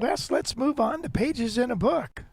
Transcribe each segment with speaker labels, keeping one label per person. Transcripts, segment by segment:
Speaker 1: Wes, let's move on to pages in a book.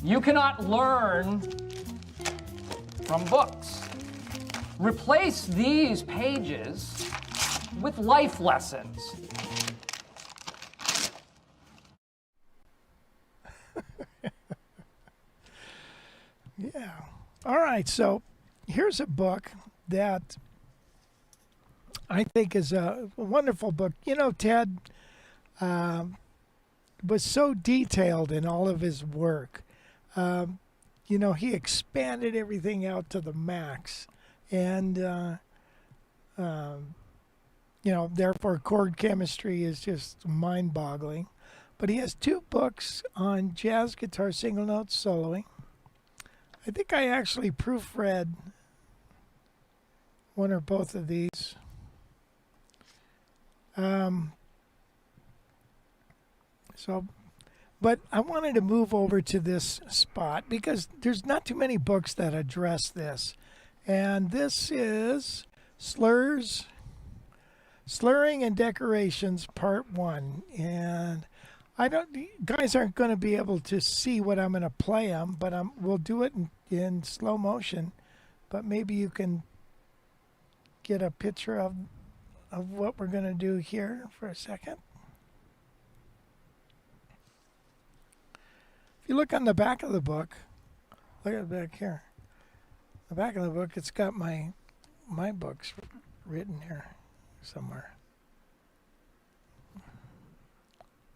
Speaker 2: You cannot learn from books. Replace these pages with life lessons.
Speaker 1: Yeah. All right, so here's a book that I think is a wonderful book. You know, Ted was so detailed in all of his work. You know, he expanded everything out to the max. And, you know, therefore chord chemistry is just mind-boggling. But he has 2 books on jazz guitar single note soloing. I think I actually proofread one or both of these. But I wanted to move over to this spot because there's not too many books that address this. And this is Slurring and Decorations, Part 1. And guys aren't going to be able to see what I'm going to play them, but we'll do it in slow motion. But maybe you can get a picture of what we're going to do here for a second. If you look on the back of the book, look at the back here. The back of the book, it's got my books written here somewhere.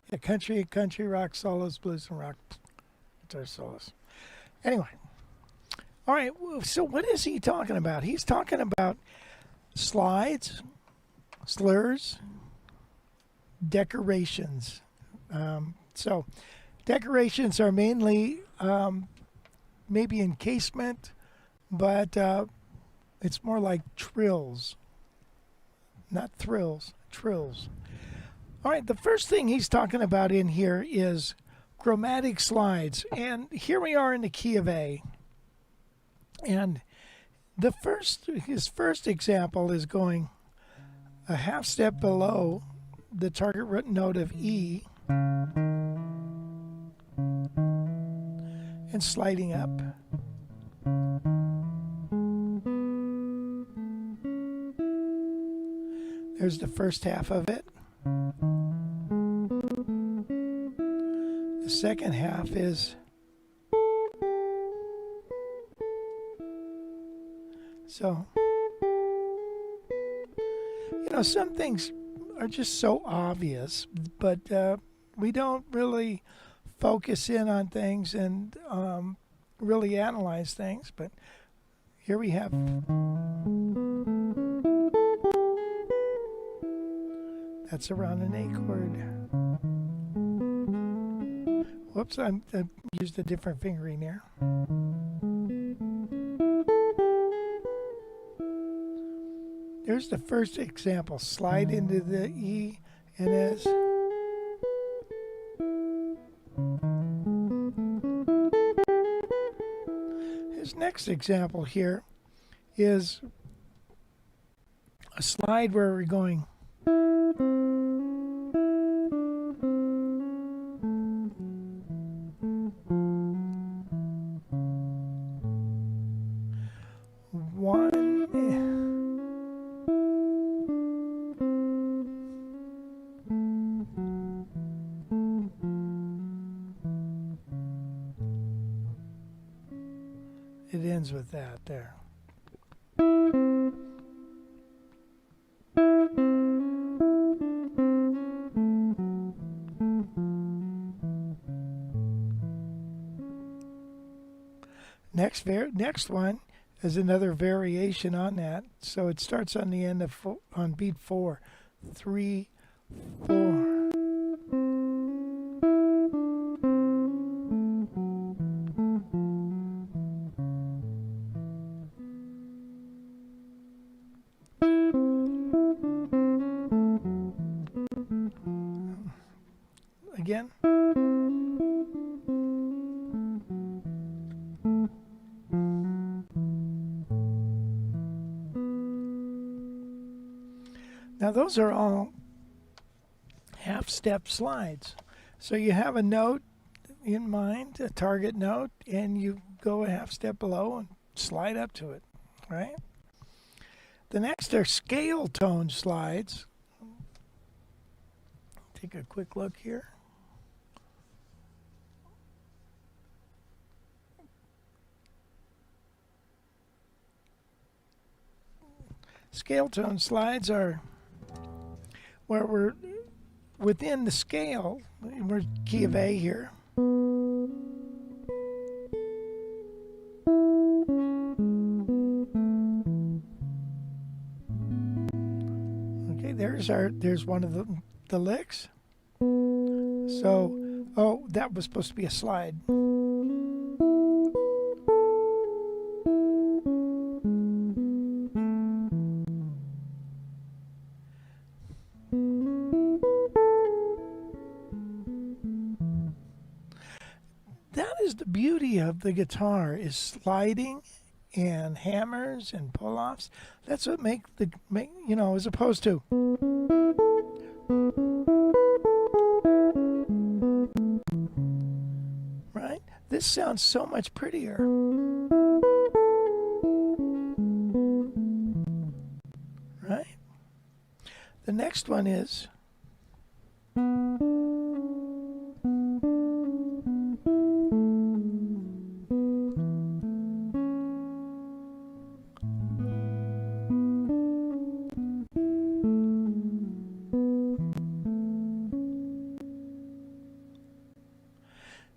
Speaker 1: Yeah, country, rock solos, blues, and rock guitar solos. Anyway, all right. So what is he talking about? He's talking about slides, slurs, decorations. So decorations are mainly maybe encasement, but it's more like trills, not thrills, trills. All right, the first thing he's talking about in here is chromatic slides. And here we are in the key of A. And his first example is going a half step below the target root note of E and sliding up. There's the first half of it. The second half is so, you know, some things are just so obvious, but we don't really focus in on things and really analyze things. But here we have that's around an A chord. Whoops, I used a different fingering there. There's the first example. Slide into the E and S. His next example here is a slide where we're going it ends with that there. Next one is another variation on that. So it starts on the end of on beat 4, 3, 4. Again. Now those are all half-step slides. So you have a note in mind, a target note, and you go a half step below and slide up to it, right? The next are scale tone slides. Take a quick look here. Scale tone slides are where we're within the scale. We're key of A here. Okay, there's one of the licks. So, oh, that was supposed to be a slide. That is the beauty of the guitar, is sliding and hammers and pull-offs. That's what make as opposed to right? This sounds so much prettier. Right? The next one is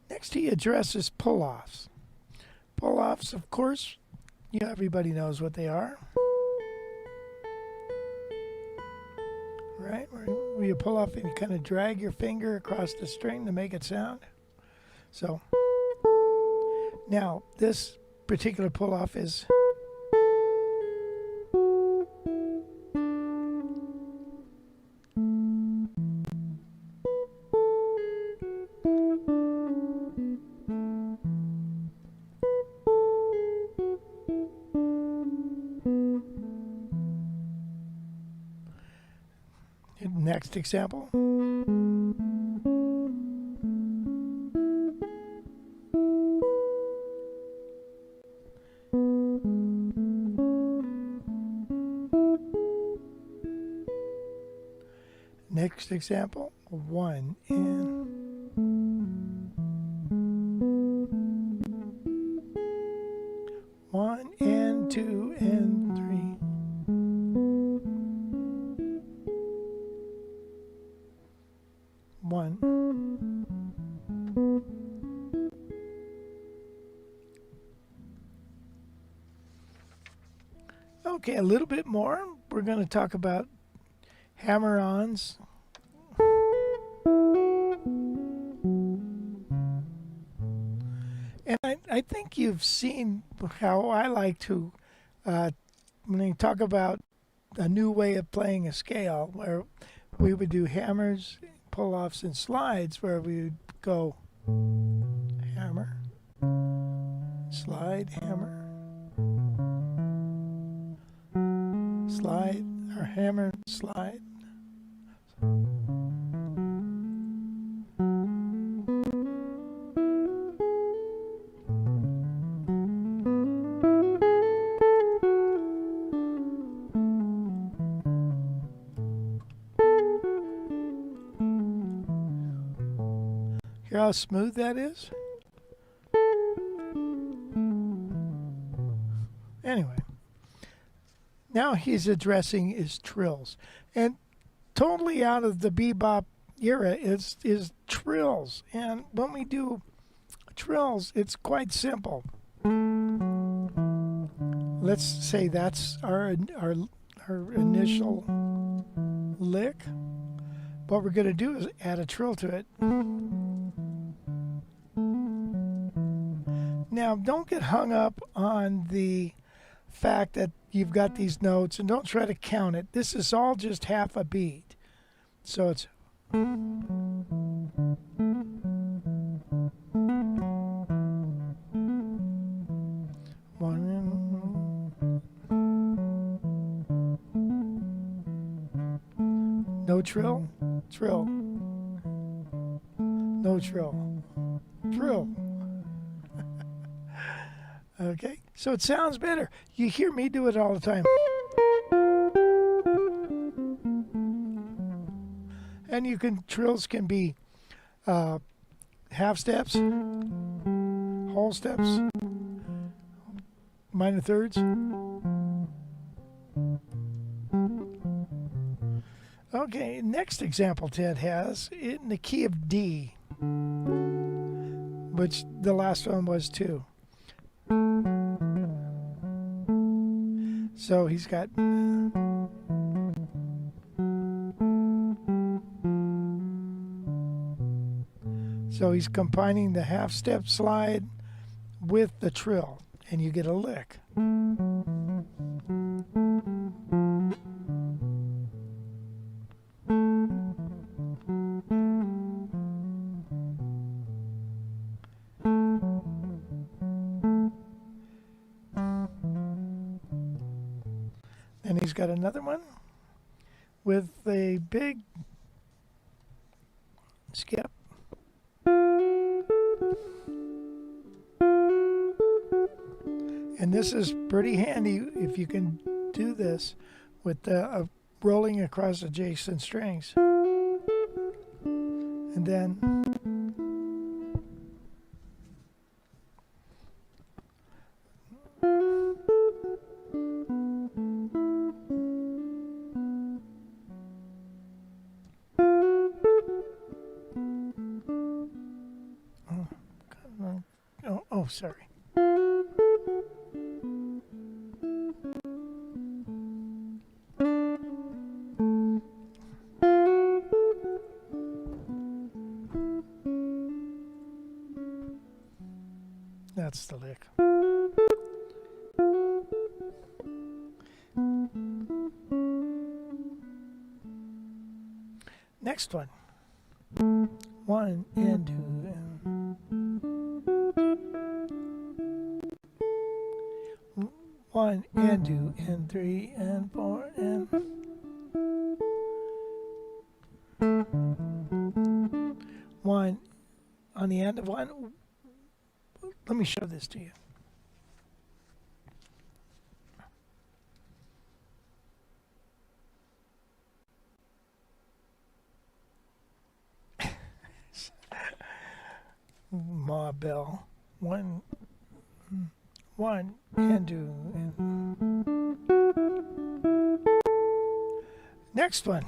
Speaker 1: next he addresses pull-offs. Pull-offs, of course, everybody knows what they are. Right? Where you pull off and you kind of drag your finger across the string to make it sound. So, now this particular pull-off is next example. Next example, 1 and 1 and 2 and 3. One. Okay, a little bit more. We're going to talk about hammer-ons. And I think you've seen how I like to, when you talk about a new way of playing a scale, where we would do hammers, pull-offs, and slides, where we would go hammer, slide, hammer, slide, or hammer, slide. Hear how smooth that is? Anyway, now he's addressing his trills. And totally out of the bebop era is trills. And when we do trills, it's quite simple. Let's say that's our initial lick. What we're going to do is add a trill to it. Now, don't get hung up on the fact that you've got these notes, and don't try to count it. This is all just half a beat. So it's no trill, trill. No trill. Trill. Okay, so it sounds better. You hear me do it all the time. And trills can be half steps, whole steps, minor thirds. Okay, next example Ted has in the key of D, which the last one was too. So he's got combining the half step slide with the trill, and you get a lick. And he's got another one with a big skip. And this is pretty handy if you can do this with the rolling across adjacent strings. And then oh, sorry. That's the lick. Next one. 1 and 2 and 1 and 2 and 3 and 4 and 1 on the end of 1. Let me show this to you. Ma bell. 1 and 2 and next one.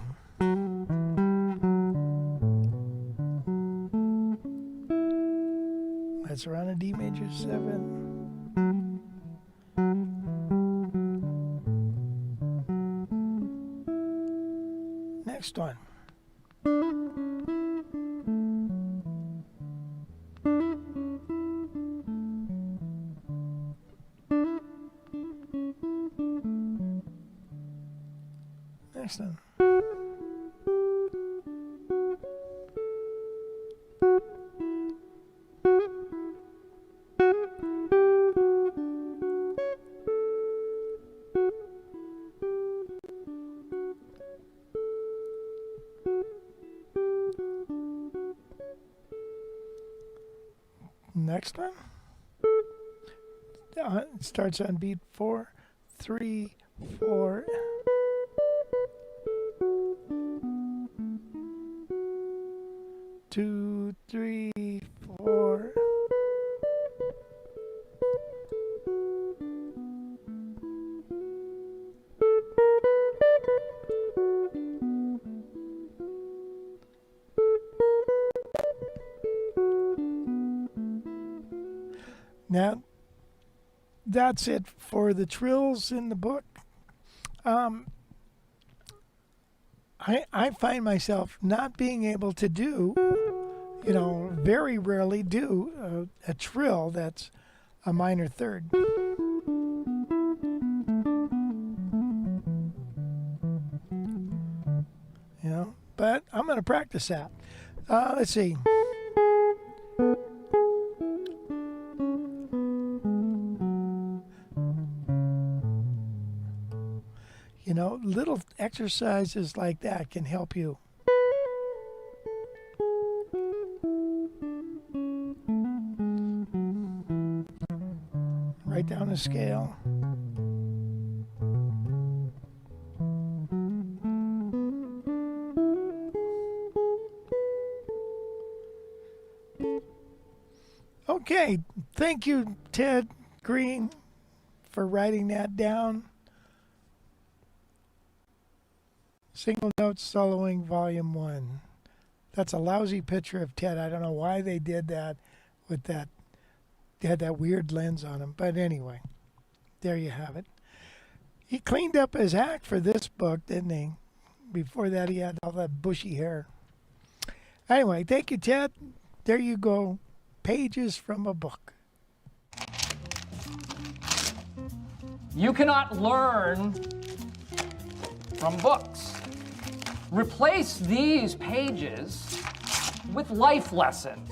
Speaker 1: That's around a D major 7. Next one. Next one. Next one. It starts on beat 4, 3, 4. Two, 3, 4. Now, that's it for the trills in the book. I find myself not being able to do, very rarely do a trill that's a minor third. But I'm going to practice that. Let's see. Little exercises like that can help you. Write down a scale. Okay, thank you, Ted Greene, for writing that down. Single Note Soloing Volume 1. That's a lousy picture of Ted. I don't know why they did that with that. They had that weird lens on him. But anyway, there you have it. He cleaned up his act for this book, didn't he? Before that, he had all that bushy hair. Anyway, thank you, Ted. There you go. Pages from a book.
Speaker 2: You cannot learn from books. Replace these pages with life lessons.